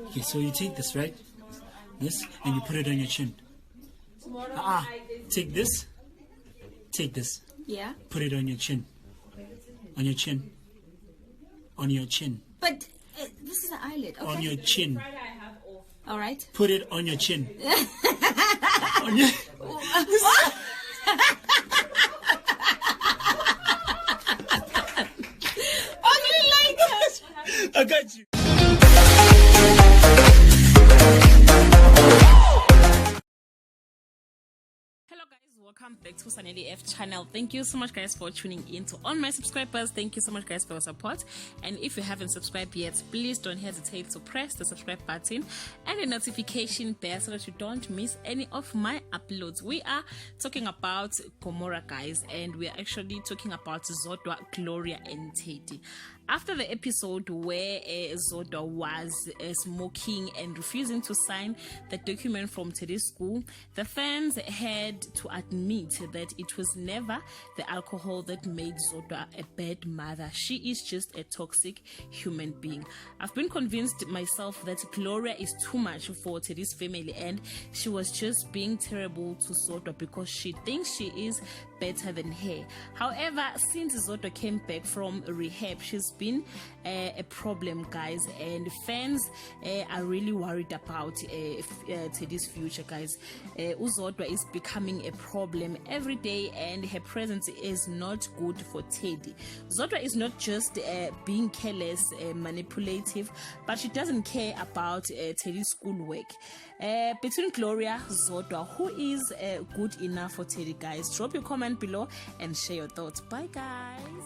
Okay, so you take this, right? This, and you put it on your chin. Take this. Take this. Yeah. Put it on your chin. On your chin. On your chin. But this is an eyelid. Okay. On your chin. All right. Put it on your chin. On your... I got you. Hello guys, welcome back to Sanelli F channel. Thank you so much guys for tuning in. To all my subscribers, thank you so much guys for your support. And if you haven't subscribed yet, please don't hesitate to press the subscribe button and the notification bell so that you don't miss any of my uploads. We are talking about Gomorrah guys, and we are actually talking about Zodwa, Gloria and Teddy. After the episode where Zodwa was smoking and refusing to sign the document from Teddy's school, the fans had to admit that it was never the alcohol that made Zodwa a bad mother. She is just a toxic human being. I've been convinced myself that Gloria is too much for Teddy's family, and she was just being terrible to Zodwa because she thinks she is better than her. However, since Zodwa came back from rehab, she's been a problem guys, and fans are really worried about Teddy's future guys. Zodwa is becoming a problem every day, and her presence is not good for Teddy. Zodwa is not just being careless, manipulative, but she doesn't care about Teddy's schoolwork. Between Gloria, Zodwa, who is good enough for Teddy guys? Drop your comment below and share your thoughts. Bye guys.